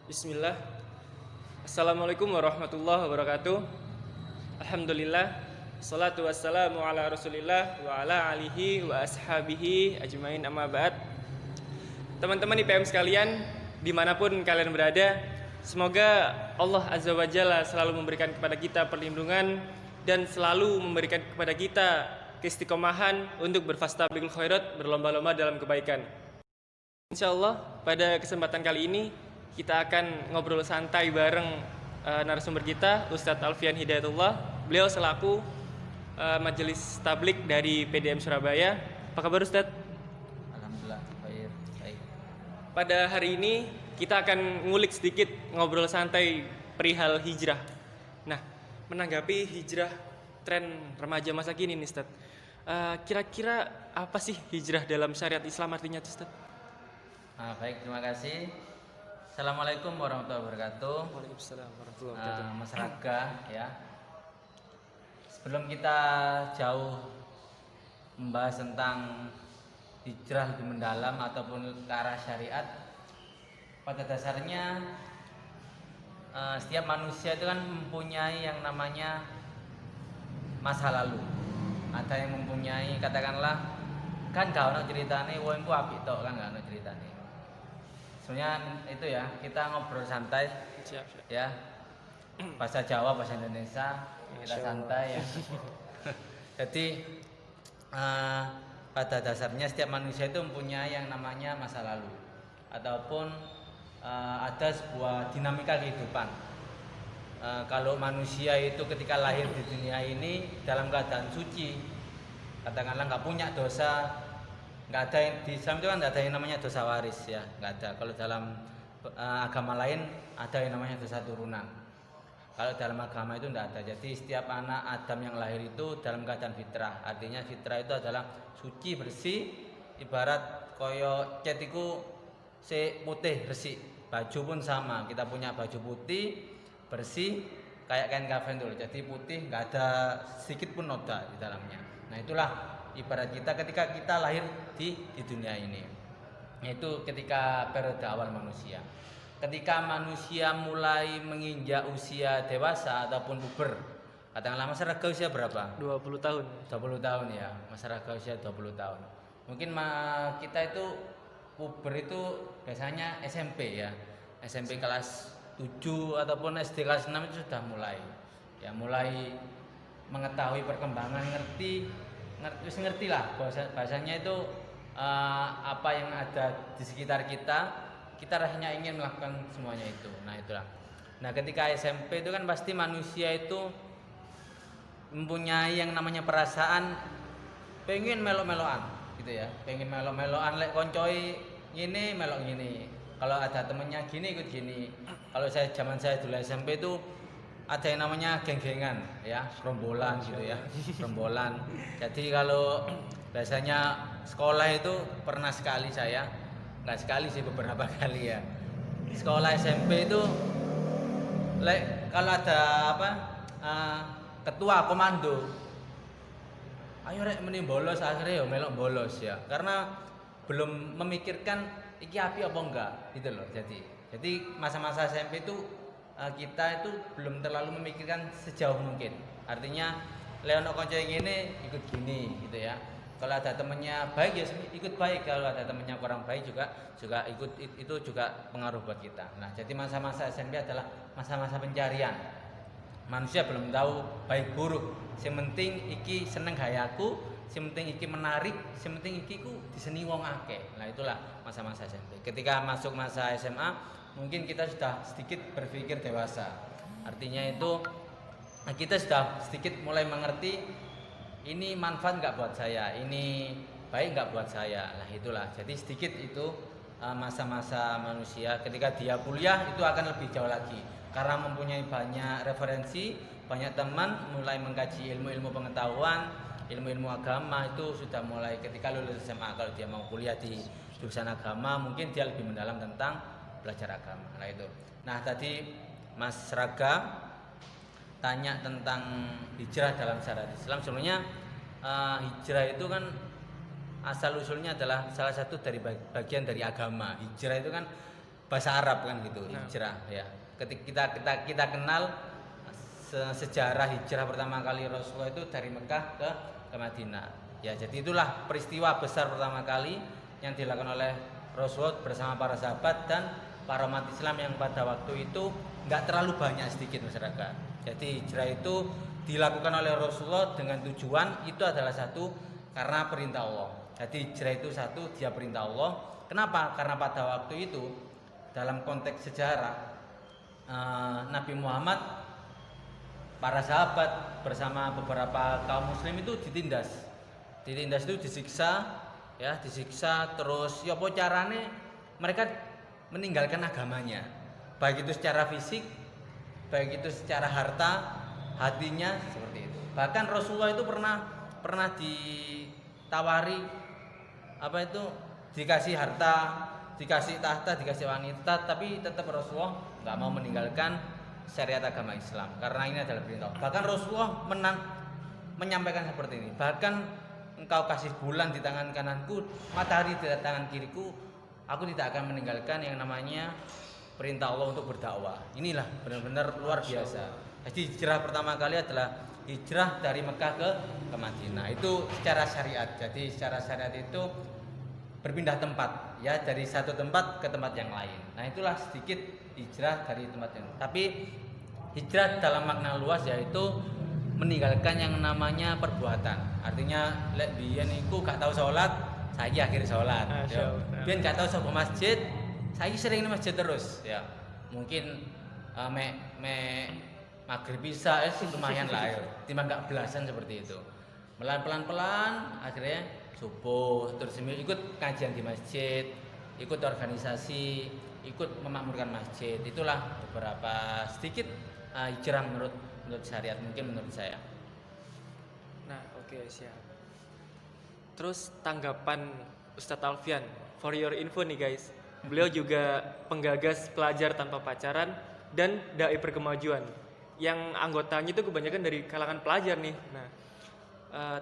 Bismillah. Assalamualaikum warahmatullahi wabarakatuh. Alhamdulillah. Salatu wassalamu ala rasulillah wa ala alihi wa ashabihi ajmain amma ba'd. Teman-teman IPM sekalian, dimanapun kalian berada, semoga Allah Azza wa Jalla selalu memberikan kepada kita perlindungan dan selalu memberikan kepada kita keistiqomahan untuk berfastabiqul khairat, berlomba-lomba dalam kebaikan. Insyaallah pada kesempatan kali ini kita akan ngobrol santai bareng narasumber kita, Ustadz Alfian Hidayatullah. Beliau selaku majelis tablik dari PDM Surabaya. Apa kabar Ustadz? Alhamdulillah, baik. Pada hari ini kita akan ngulik sedikit ngobrol santai perihal hijrah. Nah, menanggapi hijrah tren remaja masa kini nih Ustadz, kira-kira apa sih hijrah dalam syariat Islam artinya Ustadz? Baik, terima kasih. Assalamualaikum warahmatullahi wabarakatuh. Waalaikumsalam warahmatullahi wabarakatuh. Mas Raga, ya. Sebelum kita jauh membahas tentang hijrah lebih mendalam ataupun ke arah syariat, pada dasarnya setiap manusia itu kan mempunyai yang namanya masa lalu. Ada yang mempunyai, katakanlah, kan gak ono ceritane wong ku apik tok, kan gak ono ceritane. Sebenarnya itu ya, kita ngobrol santai. Siap. Ya, bahasa Jawa, bahasa Indonesia, kita santai ya. Jadi pada dasarnya setiap manusia itu mempunyai yang namanya masa lalu ataupun ada sebuah dinamika kehidupan. Kalau manusia itu ketika lahir di dunia ini dalam keadaan suci, katakanlah nggak punya dosa, nggak ada yang di Islam itu kan nggak ada yang namanya dosa waris ya, nggak ada. Kalau dalam agama lain ada yang namanya dosa turunan. Kalau dalam agama itu nggak ada. Jadi setiap anak Adam yang lahir itu dalam keadaan fitrah. Artinya fitrah itu adalah suci, bersih, ibarat koyo cat iku si putih resik. Baju pun sama. Kita punya baju putih, bersih, kayak kain kafan dulu. Jadi putih, nggak ada sedikit pun noda di dalamnya. Nah itulah ibarat kita ketika kita lahir di dunia ini, yaitu ketika periode awal manusia. Ketika manusia mulai menginjak usia dewasa ataupun puber, katakanlah masyarakat usia berapa? 20 tahun. 20 tahun ya, masyarakat usia 20 tahun. Mungkin kita itu puber itu biasanya SMP ya, SMP kelas 7 ataupun SD kelas 6 itu sudah mulai ya, mulai mengetahui perkembangan, ngerti lah bahasanya itu apa yang ada di sekitar kita rasanya ingin melakukan semuanya itu. Nah itulah. Nah ketika SMP itu kan pasti manusia itu mempunyai yang namanya perasaan pengen melok-melokan gitu ya, pengen melok-melokan lek koncoi gini melok gini, kalau ada temennya gini ikut gini. Kalau zaman saya dulu SMP itu ada yang namanya geng-gengan ya, rombolan gitu ya, rombolan. Jadi kalau biasanya sekolah itu pernah sekali saya, nggak sekali sih, beberapa kali ya, sekolah SMP itu kalau ada apa ketua komando, ayo rek meni bolos, akhirnya ya melok bolos ya, karena belum memikirkan iki api apa enggak gitu loh. Jadi masa-masa SMP itu kita itu belum terlalu memikirkan sejauh mungkin. Artinya Leono konco yang ini ikut gini gitu ya. Kalau ada temennya baik ya ikut baik, kalau ada temennya kurang baik juga ikut, itu juga pengaruh buat kita. Nah jadi masa-masa SMP adalah masa-masa pencarian. Manusia belum tahu baik buruk. Yang penting iki seneng gayaku, yang penting iki menarik, yang penting iki ku diseni wong akeh. Nah itulah masa-masa SMP. Ketika masuk masa SMA mungkin kita sudah sedikit berpikir dewasa. Artinya itu kita sudah sedikit mulai mengerti ini manfaat nggak buat saya, ini baik nggak buat saya. Nah itulah. Jadi sedikit itu masa-masa manusia. Ketika dia kuliah itu akan lebih jauh lagi karena mempunyai banyak referensi, banyak teman, mulai mengkaji ilmu-ilmu pengetahuan, ilmu-ilmu agama. Itu sudah mulai ketika lulus SMA. Kalau dia mau kuliah di jurusan agama mungkin dia lebih mendalam tentang belajar agama. Nah itu. Nah tadi Mas Raga tanya tentang hijrah dalam syariat Islam. Sebenarnya hijrah itu kan asal usulnya adalah salah satu dari bagian dari agama. Hijrah itu kan bahasa Arab kan gitu, Nah. hijrah ya. Ketika kita kenal sejarah hijrah pertama kali Rasulullah itu dari Mekah ke Madinah. Ya, jadi itulah peristiwa besar pertama kali yang dilakukan oleh Rasulullah bersama para sahabat dan para umat Islam yang pada waktu itu nggak terlalu banyak, sedikit masyarakat. Jadi hijrah itu dilakukan oleh Rasulullah dengan tujuan itu adalah satu, karena perintah Allah. Jadi hijrah itu satu, dia perintah Allah. Kenapa? Karena pada waktu itu dalam konteks sejarah Nabi Muhammad, para sahabat bersama beberapa kaum muslim itu ditindas itu disiksa terus ya apa carane mereka meninggalkan agamanya, baik itu secara fisik, baik itu secara harta, hatinya seperti itu. Bahkan Rasulullah itu pernah ditawari dikasih harta, dikasih tahta, dikasih wanita, tapi tetap Rasulullah nggak mau meninggalkan syariat agama Islam karena ini adalah perintah. Bahkan Rasulullah menyampaikan seperti ini, bahkan engkau kasih bulan di tangan kananku, matahari di tangan kiriku, aku tidak akan meninggalkan yang namanya perintah Allah untuk berdakwah. Inilah benar-benar luar biasa. Jadi hijrah pertama kali adalah hijrah dari Mekah ke Madinah. Itu secara syariat. Jadi secara syariat itu berpindah tempat, ya, dari satu tempat ke tempat yang lain. Nah, itulah sedikit hijrah dari tempat ini. Tapi hijrah dalam makna luas yaitu meninggalkan yang namanya perbuatan. Artinya lek biyen iku gak tahu salat, saiki akhir salat. Biyen gak tahu sapa masjid, saiki sering di masjid terus, ya. Mungkin maghrib bisa lumayan lah ya. Timbang gak belasan seperti itu. Pelan-pelan akhirnya subuh terus ikut kajian di masjid, ikut organisasi, ikut memakmurkan masjid. Itulah beberapa sedikit hijrah menurut syariat, mungkin menurut saya. Nah, oke, siap. Terus tanggapan Ustadz Alfian, for your info nih guys, beliau juga penggagas pelajar tanpa pacaran dan dai perkemajuan yang anggotanya itu kebanyakan dari kalangan pelajar nih. Nah,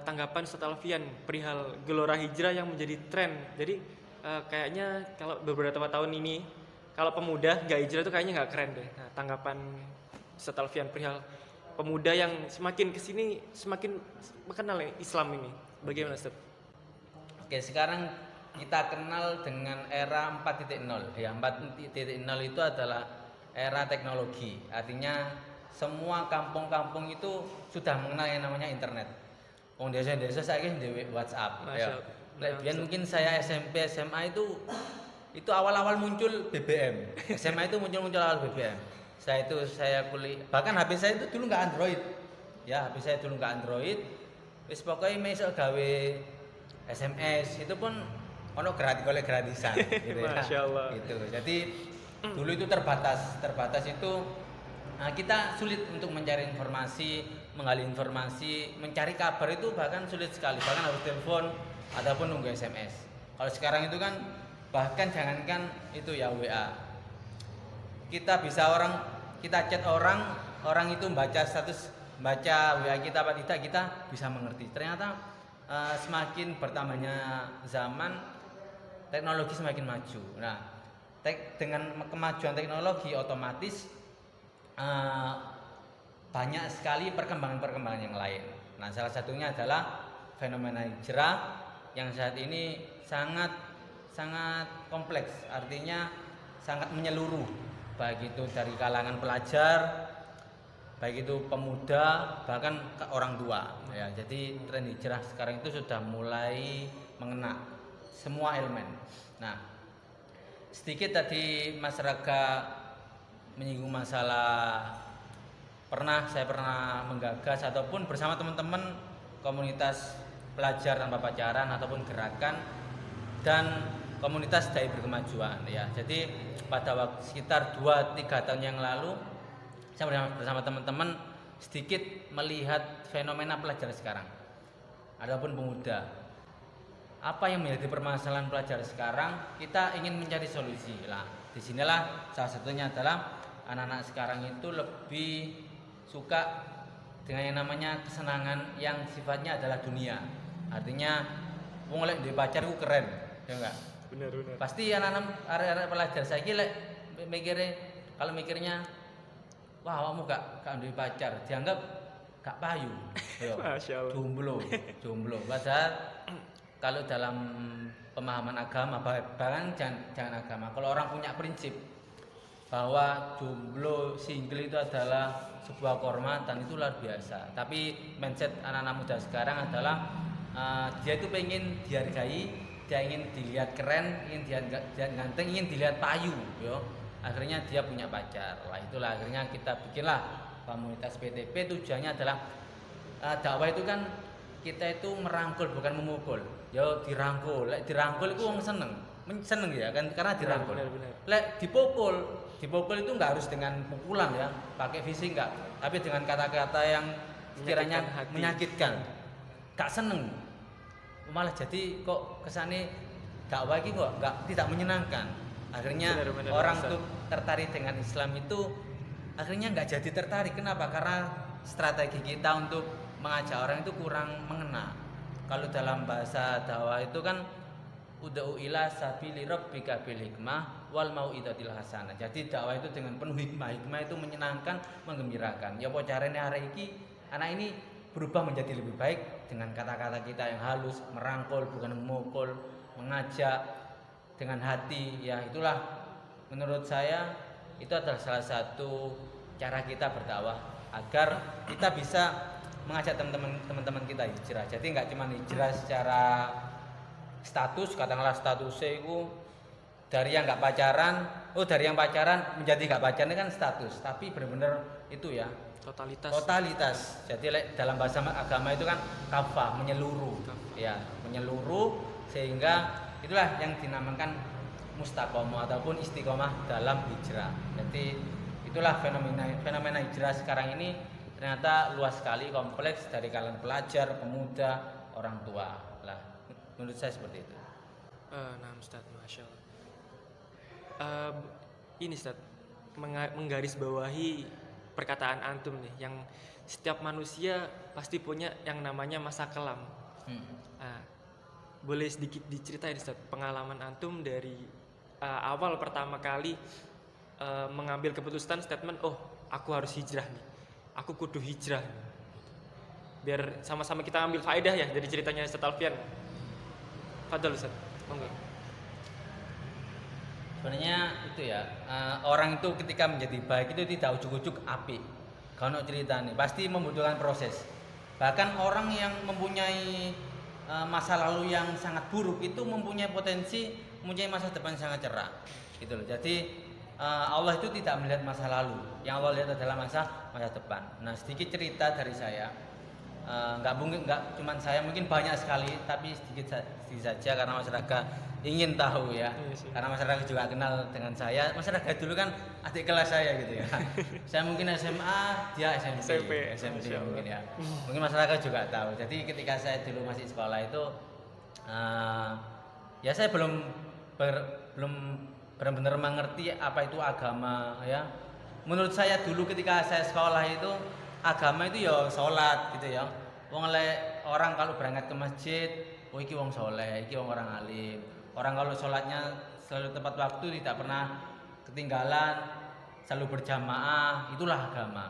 tanggapan Ustadz Alfian perihal gelora hijrah yang menjadi tren. Jadi kayaknya kalau beberapa tahun ini kalau pemuda nggak hijrah itu kayaknya nggak keren deh. Nah, tanggapan Ustadz Alfian perihal pemuda yang semakin kesini semakin mengenal Islam ini, bagaimana Ustadz? Oke, sekarang kita kenal dengan era 4.0. Ya, 4.0 itu adalah era teknologi. Artinya semua kampung-kampung itu sudah mengenal yang namanya internet. Wong desa-desa saiki dhewe WhatsApp. Ya. Mungkin saya SMP, SMA itu awal-awal muncul BBM. SMA itu muncul awal BBM. Saya kuliah, bahkan HP saya itu dulu nggak Android. Ya, HP saya dulu nggak Android. Wis pokoknya mesok gawe SMS itu pun ono gratisan gitu ya. Masya Allah. Gitu. Jadi dulu itu terbatas itu kita sulit untuk mencari informasi, menggali informasi, mencari kabar itu bahkan sulit sekali. Bahkan harus telepon ataupun nunggu SMS. Kalau sekarang itu kan bahkan jangankan itu ya WA. Kita chat orang itu baca status, baca WA kita apa tidak, kita bisa mengerti. Ternyata semakin bertambahnya zaman, teknologi semakin maju. Nah, dengan kemajuan teknologi otomatis banyak sekali perkembangan yang lain. Nah, salah satunya adalah fenomena hijrah yang saat ini sangat kompleks, artinya sangat menyeluruh, baik itu dari kalangan pelajar, baik itu pemuda, bahkan orang tua. Ya, jadi tren hijrah sekarang itu sudah mulai mengena semua elemen. Nah, sedikit tadi masyarakat menyinggung masalah saya pernah menggagas ataupun bersama teman-teman komunitas pelajar tanpa pacaran ataupun gerakan dan komunitas dai berkemajuan ya. Jadi pada waktu sekitar 2-3 tahun yang lalu saya bersama teman-teman sedikit melihat fenomena pelajar sekarang ataupun pemuda. Apa yang menjadi permasalahan pelajar sekarang, kita ingin mencari solusi. Lah, disinilah salah satunya adalah anak-anak sekarang itu lebih suka dengan yang namanya kesenangan yang sifatnya adalah dunia. Artinya wong lek duwe pacar ku keren, ya enggak? Benar. Pasti anak-anak pelajar saiki lek kalau mikirnya wah kamu gak duwe pacar, dianggap gak payu. Yo. Masya Allah. Jomblo. Padahal kalau dalam pemahaman agama, bahkan jangan agama. Kalau orang punya prinsip bahwa jomblo single itu adalah sebuah kehormatan, itu luar biasa. Tapi mindset anak-anak muda sekarang adalah dia itu pengen dihargai, dia ingin dilihat keren, ingin dilihat ganteng, ingin dilihat payu, yo. Akhirnya dia punya pacar. Lah itulah akhirnya kita bikinlah komunitas PTP. Tujuannya adalah dakwah itu kan kita itu merangkul bukan memukul. Yo dirangkul, lek dirangkul itu wong seneng ya kan karena dirangkul. Benar. Lek dipukul itu enggak harus dengan pukulan ya, pakai fisik enggak, tapi dengan kata-kata yang sekiranya menyakitkan. Gak seneng. Malah jadi kok kesane dakwah iki kok tidak menyenangkan. Akhirnya Benar, orang Ustaz. tuh tertarik dengan Islam itu akhirnya nggak jadi tertarik. Kenapa? Karena strategi kita untuk mengajak orang itu kurang mengena. Kalau dalam bahasa dakwah itu kan ud'u ila sabili rabbika bil hikmah wal mau'izatil hasanah. Jadi dakwah itu dengan penuh hikmah. Hikmah itu menyenangkan, menggembirakan. Ya apa carane hari ini anak ini berubah menjadi lebih baik dengan kata-kata kita yang halus, merangkul bukan memukul, mengajak dengan hati. Ya itulah menurut saya itu adalah salah satu cara kita berdakwah agar kita bisa mengajak teman-teman kita hijrah. Jadi nggak cuma hijrah secara status, katakanlah statusnya itu dari yang nggak pacaran, dari yang pacaran menjadi nggak pacaran ini kan status, tapi benar-benar itu ya totalitas. Jadi dalam bahasa agama itu kan kafah, menyeluruh. Ya, menyeluruh sehingga itulah yang dinamakan mustaqomah ataupun istiqomah dalam hijrah. Jadi itulah fenomena hijrah sekarang ini ternyata luas sekali, kompleks dari kalangan pelajar, pemuda, orang tua. Lah, menurut saya seperti itu. Nah, Ustaz, Masya Allah. Ini Ustaz, menggarisbawahi perkataan antum nih, yang setiap manusia pasti punya yang namanya masa kelam. Nah, boleh sedikit diceritain Ustaz, pengalaman antum dari awal pertama kali mengambil keputusan statement, oh aku harus hijrah nih, aku kudu hijrah, biar sama-sama kita ambil faedah ya dari ceritanya Ustaz Alfian. Fadal Ustaz, monggo. Sebenarnya itu ya, orang itu ketika menjadi baik itu tidak ujuk-ujuk api. Kalau cerita nih pasti membutuhkan proses. Bahkan orang yang mempunyai masa lalu yang sangat buruk itu mempunyai potensi, mempunyai masa depan yang sangat cerah. Gitu loh. Jadi Allah itu tidak melihat masa lalu, yang Allah lihat adalah masa depan. Nah, sedikit cerita dari saya. Nggak cuma saya, mungkin banyak sekali, tapi sedikit saja karena masyarakat ingin tahu ya. Karena masyarakat juga kenal dengan saya. Masyarakat dulu kan adik kelas saya gitu ya. Saya mungkin SMA, dia SMP mungkin ya. Mungkin masyarakat juga tahu. Jadi ketika saya dulu masih sekolah itu, ya saya belum benar-benar mengerti apa itu agama ya. Menurut saya dulu ketika saya sekolah itu agama itu ya sholat gitu ya. Wong orang kalau berangkat ke masjid, oh iki wong soleh, iki wong orang alim. Orang kalau sholatnya selalu tepat waktu, tidak pernah ketinggalan, selalu berjamaah, itulah agama.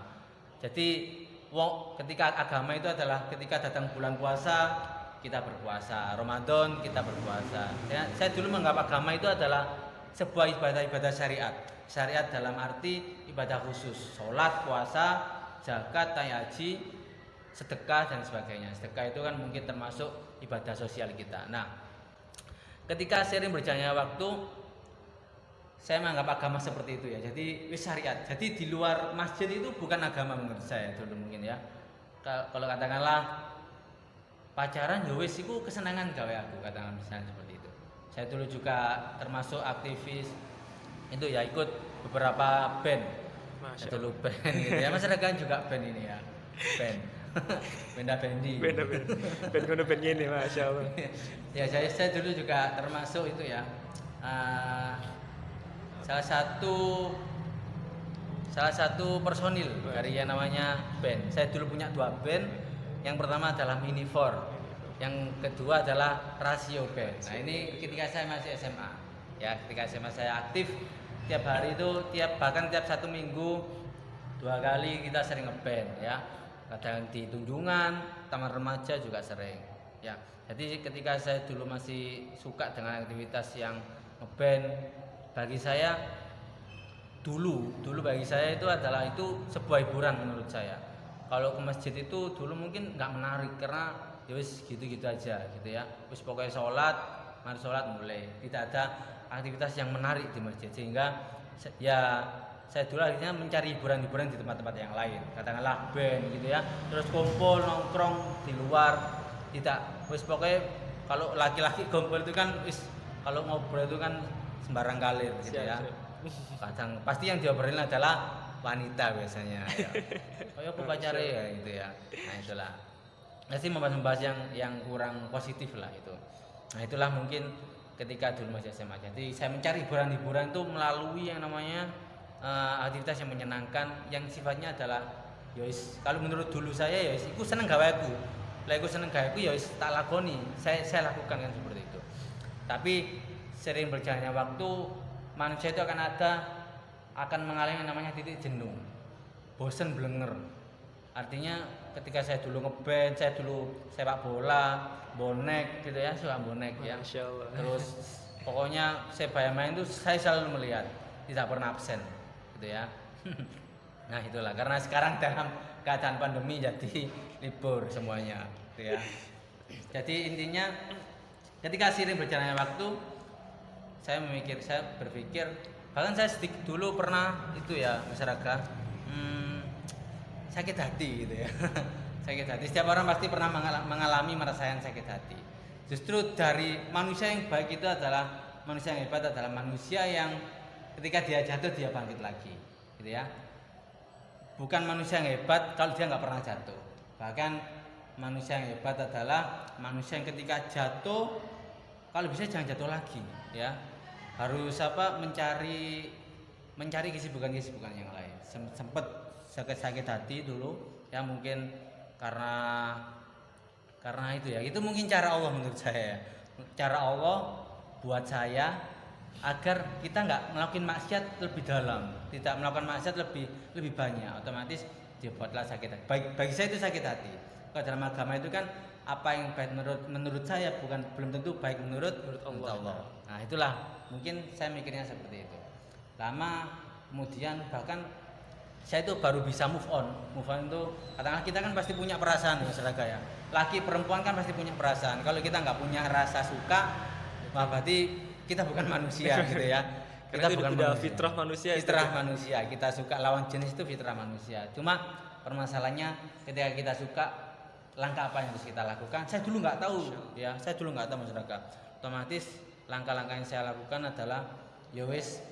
Jadi ketika agama itu adalah ketika datang bulan puasa kita berpuasa, Ramadan kita berpuasa. Ya, saya dulu menganggap agama itu adalah sebuah ibadah syariat. Syariat dalam arti ibadah khusus, sholat, puasa, zakat, haji, sedekah dan sebagainya. Sedekah itu kan mungkin termasuk ibadah sosial kita. Nah, ketika sering berjalannya waktu, saya menganggap agama seperti itu ya. Jadi wis syariat. Jadi di luar masjid itu bukan agama menurut saya dulu mungkin ya. Kalau katakanlah pacaran ya wis iku kesenangan gawe aku, katakan misalnya seperti itu. Saya dulu juga termasuk aktivis itu ya, ikut beberapa band. Saya dulu band gitu ya. Masyarakat juga band ini ya. Band. Benda-bendi. Band kono band ini, Masya Allah. Ya saya dulu juga termasuk itu ya. Salah satu personil dari yang namanya band. Saya dulu punya 2 band. Yang pertama adalah Mini4, yang kedua adalah Rasio Band. Nah ini ketika saya masih SMA. Ya ketika SMA saya aktif tiap hari itu bahkan tiap 1 minggu 2 kali kita sering ngeband ya. Kadang di Tunjungan, taman remaja juga sering. Ya. Jadi ketika saya dulu masih suka dengan aktivitas yang ngeband, bagi saya dulu bagi saya itu sebuah hiburan menurut saya. Kalau ke masjid itu dulu mungkin nggak menarik karena ya wis gitu-gitu aja gitu ya. Wis pokoknya mari sholat mulai. Tidak ada aktivitas yang menarik di masjid sehingga ya saya dulu akhirnya mencari hiburan-hiburan di tempat-tempat yang lain. Katakanlah band gitu ya. Terus kumpul nongkrong di luar. Tidak wis pokoknya kalau laki-laki kumpul itu kan wis kalau ngobrol itu kan sembarang kalir gitu ya. Kadang pasti yang diobrolin adalah wanita biasanya ya. Kayak aku pacare ya gitu ya. Nah itulah. Pasti membahas yang kurang positif lah itu. Nah itulah mungkin ketika dulu masih SMA. Jadi saya mencari hiburan-hiburan itu melalui yang namanya aktivitas yang menyenangkan yang sifatnya adalah yos kalau menurut dulu saya yos iku seneng gawe aku. Lah iku seneng gawe aku yos tak lakoni. Saya lakukan kan seperti itu. Tapi sering berjalannya waktu manusia itu akan mengalami yang namanya titik jenuh, bosen blenger. Artinya ketika saya dulu ngeband, saya dulu sepak bola, bonek gitu ya, suka bonek ya. Masya Allah. Terus pokoknya saya bayang main itu saya selalu melihat, tidak pernah absen gitu ya. Nah itulah karena sekarang dalam keadaan pandemi jadi libur semuanya gitu ya. Jadi intinya ketika seiring berjalannya waktu saya berpikir bahkan saya sedikit dulu pernah itu ya masyarakat sakit hati gitu ya. Sakit hati setiap orang pasti pernah mengalami merasakan sakit hati. Justru dari manusia yang baik itu adalah manusia yang hebat adalah manusia yang ketika dia jatuh dia bangkit lagi gitu ya. Bukan manusia yang hebat kalau dia nggak pernah jatuh. Bahkan manusia yang hebat adalah manusia yang ketika jatuh kalau bisa jangan jatuh lagi ya. Harus mencari kesibukan yang lain. Sempet sakit hati dulu ya mungkin karena itu ya. Itu mungkin cara Allah menurut saya. Cara Allah buat saya agar kita nggak melakukan maksiat lebih dalam, tidak melakukan maksiat lebih banyak. Otomatis dibuatlah sakit hati. Bagi saya itu sakit hati. Kalau dalam agama itu kan apa yang baik menurut saya belum tentu baik menurut Allah. Nah itulah mungkin saya mikirnya seperti itu. Lama kemudian bahkan saya itu baru bisa move on itu katakanlah kita kan pasti punya perasaan ya saudara ya. Laki perempuan kan pasti punya perasaan. Kalau kita nggak punya rasa suka, berarti kita bukan manusia gitu ya. Kita bukan manusia. Fitrah manusia. Fitrah manusia. Kita suka lawan jenis itu fitrah manusia. Cuma permasalahannya ketika kita suka langkah apa yang harus kita lakukan? Saya dulu nggak tahu ya. Saya dulu nggak tahu masyarakat. Otomatis langkah-langkah yang saya lakukan adalah ya wis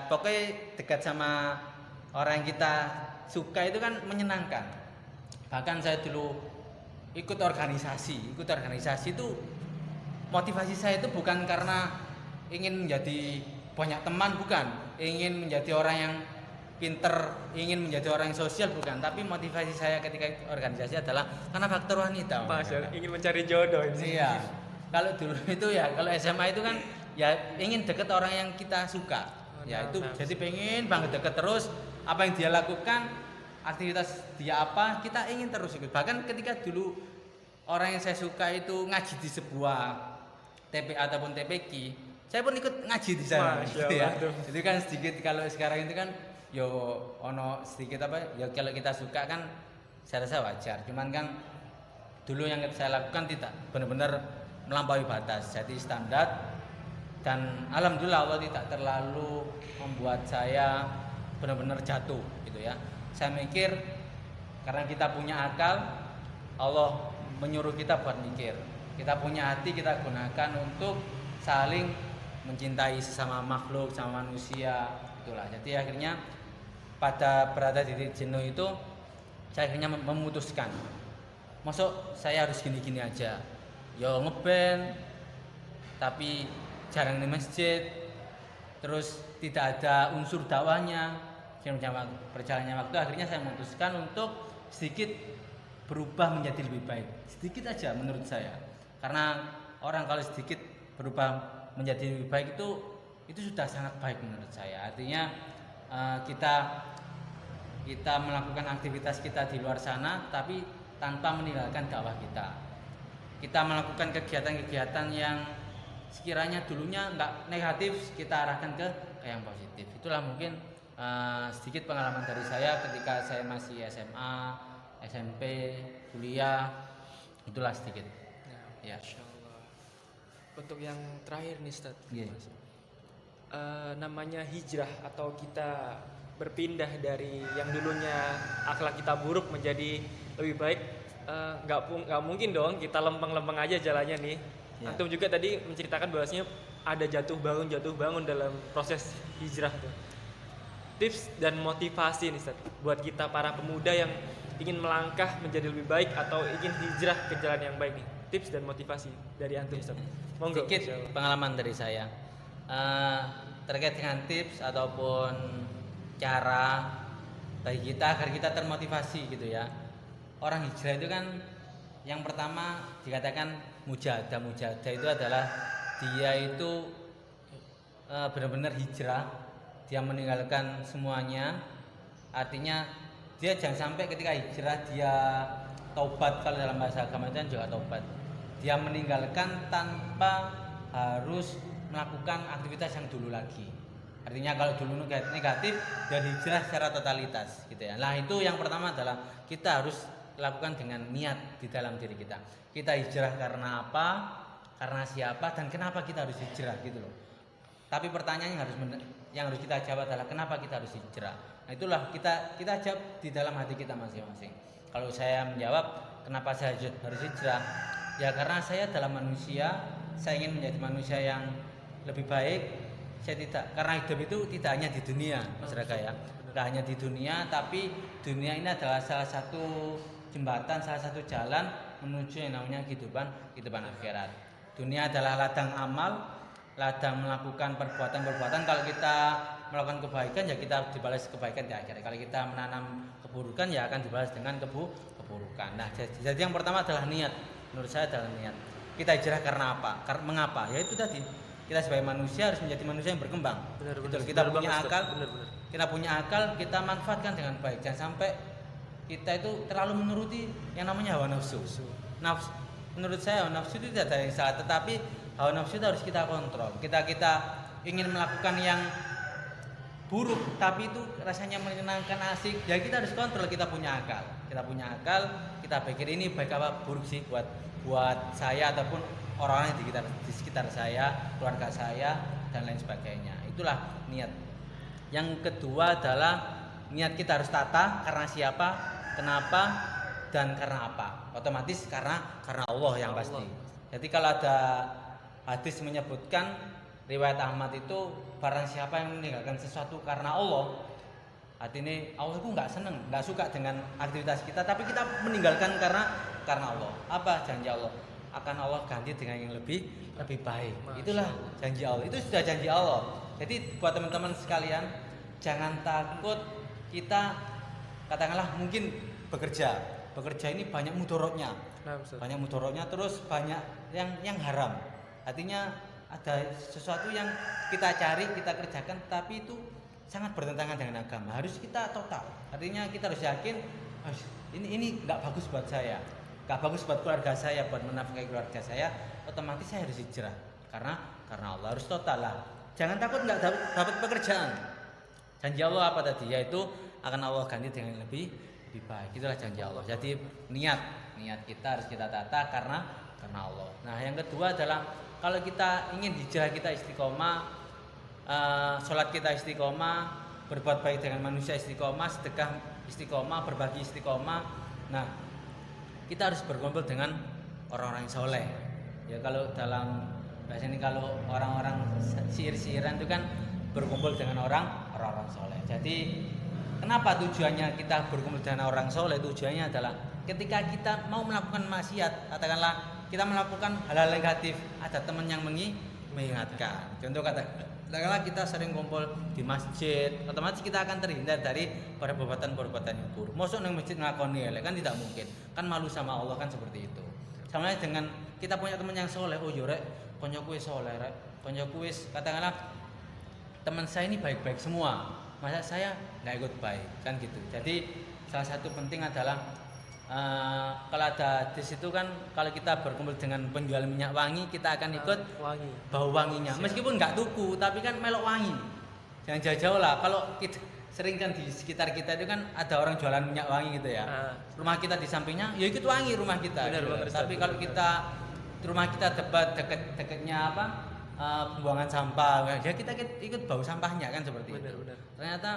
pokoknya dekat sama orang yang kita suka itu kan menyenangkan. Bahkan saya dulu ikut organisasi itu motivasi saya itu bukan karena ingin menjadi banyak teman, bukan, ingin menjadi orang yang pinter, ingin menjadi orang yang sosial, bukan, tapi motivasi saya ketika ikut organisasi adalah karena faktor wanita. Ingin mencari jodoh ini. Iya. Kalau dulu itu ya, kalau SMA itu kan ya ingin deket orang yang kita suka. Ya itu jadi pengen banget deket terus apa yang dia lakukan, aktivitas dia apa, kita ingin terus ikut. Bahkan ketika dulu orang yang saya suka itu ngaji di sebuah TPA ataupun TPQ, saya pun ikut ngaji di sana gitu ya. Jadi kan sedikit kalau sekarang itu kan yo ono sedikit apa ya kalau kita suka kan saya rasa wajar. Cuman kan dulu yang saya lakukan tidak benar-benar melampaui batas. Jadi standar dan alhamdulillah Allah tidak terlalu membuat saya benar-benar jatuh gitu ya. Saya mikir karena kita punya akal, Allah menyuruh kita buat mikir. Kita punya hati, kita gunakan untuk saling mencintai sesama makhluk, sama manusia. Itulah. Jadi akhirnya pada berada di titik jenuh itu saya akhirnya memutuskan. Masuk saya harus gini-gini aja. Yo ngeband tapi jarang di masjid. Terus tidak ada unsur dakwahnya. Berjalannya waktu akhirnya saya memutuskan untuk sedikit berubah menjadi lebih baik. Sedikit aja menurut saya. Karena orang kalau sedikit berubah menjadi lebih baik itu sudah sangat baik menurut saya. Artinya kita melakukan aktivitas kita di luar sana tapi tanpa meninggalkan dakwah kita. Kita melakukan kegiatan-kegiatan yang sekiranya dulunya nggak negatif, kita arahkan ke yang positif. Itulah mungkin sedikit pengalaman dari saya ketika saya masih SMA, SMP, kuliah. Itulah sedikit. Ya, Masya Allah. Untuk yang terakhir nih Ustaz, namanya hijrah atau kita berpindah dari yang dulunya akhlak kita buruk menjadi lebih baik, nggak mungkin dong kita lempeng-lempeng aja jalannya nih. Antum juga tadi menceritakan bahwasanya ada jatuh bangun dalam proses hijrah tuh. Tips dan motivasi nih Ustaz buat kita para pemuda yang ingin melangkah menjadi lebih baik atau ingin hijrah ke jalan yang baik nih. Tips dan motivasi dari antum Ustaz. Monggo. Sedikit pengalaman dari saya terkait dengan tips ataupun cara bagi kita agar kita termotivasi gitu ya. Orang hijrah itu kan yang pertama dikatakan mujahadah. Mujahadah itu adalah dia itu benar-benar hijrah, dia meninggalkan semuanya. Artinya dia jangan sampai ketika hijrah dia taubat, kalau dalam bahasa agama itu juga taubat. Dia meninggalkan tanpa harus melakukan aktivitas yang dulu lagi. Artinya kalau dulu negatif dan hijrah secara totalitas gitu ya. Nah, itu yang pertama adalah kita harus lakukan dengan niat di dalam diri kita. Kita hijrah karena apa? Karena siapa dan kenapa kita harus hijrah gitu loh. Tapi pertanyaan yang harus kita jawab adalah kenapa kita harus hijrah. Nah, itulah kita jawab di dalam hati kita masing-masing. Kalau saya menjawab kenapa saya harus hijrah? Ya karena saya adalah manusia, saya ingin menjadi manusia yang lebih baik. Saya tidak, karena hidup itu tidak hanya di dunia, Mas Raga ya. Tidak hanya di dunia, tapi dunia ini adalah salah satu jembatan, salah satu jalan menuju yang namanya kehidupan akhirat. Dunia adalah ladang amal, ladang melakukan perbuatan-perbuatan. Kalau kita melakukan kebaikan ya kita dibalas kebaikan di akhirat. Kalau kita menanam keburukan ya akan dibalas dengan keburukan. Nah, jadi yang pertama adalah niat. Menurut saya adalah niat. Kita hijrah karena apa? Mengapa? Ya itu tadi. Kita sebagai manusia harus menjadi manusia yang berkembang. Kita punya akal. Kita punya akal, kita manfaatkan dengan baik. Jangan sampai kita itu terlalu menuruti yang namanya hawa nafsu. Menurut saya hawa nafsu itu tidak ada yang salah, tetapi hawa nafsu itu harus kita kontrol. Kita ingin melakukan yang buruk, tapi itu rasanya menyenangkan, asik. Ya kita harus kontrol. Kita punya akal. Kita pikir ini baik apa buruk sih buat saya ataupun orang-orang di sekitar saya, keluarga saya dan lain sebagainya. Itulah niat. Yang kedua adalah niat kita harus tata karena siapa, kenapa, dan karena apa. Otomatis karena Allah yang pasti. Jadi kalau ada hadis menyebutkan riwayat Ahmad itu barang siapa yang meninggalkan sesuatu karena Allah, artinya Allah itu nggak suka dengan aktivitas kita, tapi kita meninggalkan karena Allah. Apa janji Allah? Akan Allah ganti dengan yang lebih baik. Itulah janji Allah. Itu sudah janji Allah. Jadi buat teman-teman sekalian, jangan takut kita katakanlah mungkin bekerja ini banyak mudorotnya. Terus banyak yang haram. Artinya ada sesuatu yang kita cari, kita kerjakan tapi itu sangat bertentangan dengan agama. Harus kita total. Artinya kita harus yakin ini enggak bagus buat saya. Enggak bagus buat keluarga saya, buat menafkahi keluarga saya, otomatis saya harus hijrah. Karena Allah harus total lah. Jangan takut enggak dapat pekerjaan. Janji Allah apa tadi? Yaitu akan Allah ganti dengan yang lebih baik. Itulah janji Allah. Jadi niat kita harus kita tata karena Allah. Nah, yang kedua adalah kalau kita ingin hijrah kita istiqomah, sholat kita istiqomah, berbuat baik dengan manusia istiqomah, sedekah istiqomah, berbagi istiqomah. Nah, kita harus berkumpul dengan orang-orang yang soleh. Ya kalau dalam bahasa ini kalau orang-orang sihir-sihiran itu kan berkumpul dengan orang-orang soleh. Jadi kenapa tujuannya kita berkumpul dengan orang soleh? Tujuannya adalah ketika kita mau melakukan maksiat, katakanlah kita melakukan hal-hal negatif, ada teman yang mengingatkan. Contoh katakanlah kita sering kumpul di masjid, otomatis kita akan terhindar dari perbuatan-perbuatan yang buruk. Mosok nang masjid ngakoni elek kan tidak mungkin. Kan malu sama Allah kan seperti itu. Sama dengan kita punya teman yang soleh, oh yo rek, koncoku wis soleh rek, koncoku wis katakanlah teman saya ini baik-baik semua, masa saya nggak ikut baik kan gitu. Jadi salah satu penting adalah kalau ada di situ kan, kalau kita berkumpul dengan penjual minyak wangi, kita akan ikut Wangi. bau wanginya. Meskipun nggak tuku, tapi kan melok wangi. Jangan jauh-jauh lah. Kalau kita sering kan di sekitar kita itu kan ada orang jualan minyak wangi gitu ya. Rumah kita di sampingnya, ya ikut wangi rumah kita. Benar, gitu. benar, Tapi benar, kalau benar. kita rumah kita dekat-dekatnya apa? Pembuangan sampah, ya kita ikut bau sampahnya kan seperti Benar, itu. benar. Ternyata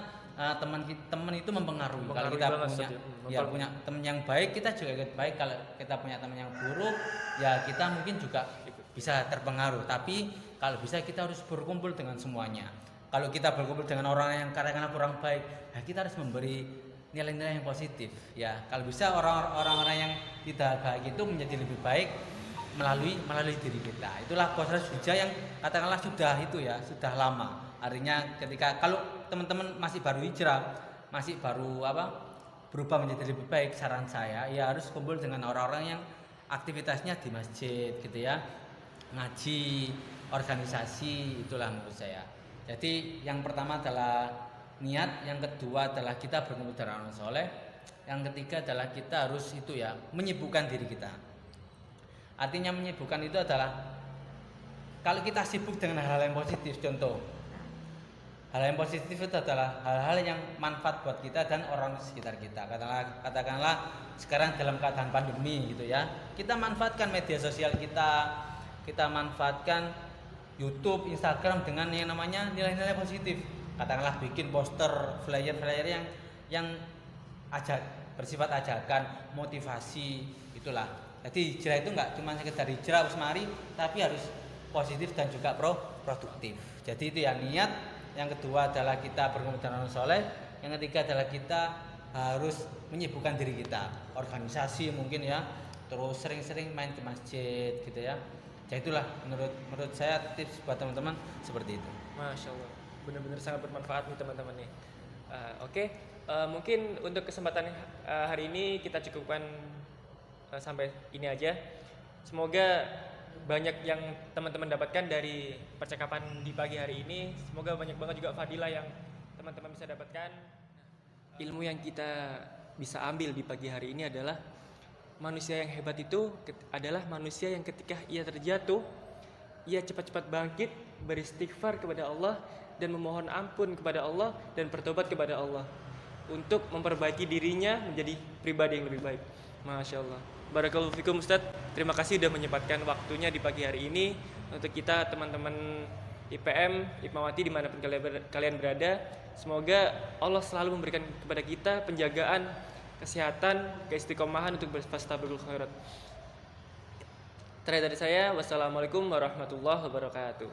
teman itu mempengaruhi. Kalau Mempengaruhi kita banget, punya, Ustaz, ya punya teman yang baik, kita juga ikut baik. Kalau kita punya teman yang buruk, ya kita mungkin juga bisa terpengaruh. Tapi kalau bisa kita harus berkumpul dengan semuanya. Kalau kita berkumpul dengan orang yang kadang-kadang kurang baik, ya kita harus memberi nilai-nilai yang positif. Ya, kalau bisa orang-orang yang tidak baik itu menjadi lebih baik melalui diri kita. Itulah proses hijrah yang katakanlah sudah itu ya, sudah lama. Artinya ketika kalau teman-teman masih baru hijrah, masih baru berubah menjadi lebih baik, saran saya ya harus kumpul dengan orang-orang yang aktivitasnya di masjid gitu ya, ngaji, organisasi, itulah menurut saya. Jadi yang pertama adalah niat, yang kedua adalah kita berkumpul dengan orang soleh, yang ketiga adalah kita harus itu ya menyibukkan diri kita. Artinya menyibukkan itu adalah kalau kita sibuk dengan hal-hal yang positif, contoh hal yang positif itu adalah hal-hal yang manfaat buat kita dan orang sekitar kita. Katakanlah sekarang dalam keadaan pandemi gitu ya, kita manfaatkan media sosial kita manfaatkan YouTube, Instagram dengan yang namanya nilai-nilai positif. Katakanlah bikin poster, flyer-flyer yang bersifat ajakan, motivasi, itulah. Jadi hijrah itu enggak cuma sekedar hijrah mari, tapi harus positif dan juga produktif. Jadi itu ya niat. Yang kedua adalah kita berkumpul dengan orang soleh. Yang ketiga adalah kita harus menyibukkan diri kita, organisasi mungkin ya, terus sering-sering main ke masjid gitu ya. Jadi itulah menurut saya tips buat teman-teman seperti itu. Masya Allah, benar-benar sangat bermanfaat nih teman-teman nih. Oke, mungkin untuk kesempatan hari ini kita cukupkan sampai ini aja. Semoga banyak yang teman-teman dapatkan dari percakapan di pagi hari ini. Semoga banyak banget juga fadilah yang teman-teman bisa dapatkan. Ilmu yang kita bisa ambil di pagi hari ini adalah manusia yang hebat itu adalah manusia yang ketika ia terjatuh, ia cepat-cepat bangkit, beristighfar kepada Allah dan memohon ampun kepada Allah dan bertobat kepada Allah untuk memperbaiki dirinya menjadi pribadi yang lebih baik. Masya Allah. Barakallahu fikum Ustaz. Terima kasih sudah menyempatkan waktunya di pagi hari ini untuk kita teman-teman IPM, Hikmawati dimanapun kalian berada. Semoga Allah selalu memberikan kepada kita penjagaan, kesehatan, keistiqomahan untuk berfastabiqul khairat. Terakhir dari saya, wassalamualaikum warahmatullahi wabarakatuh.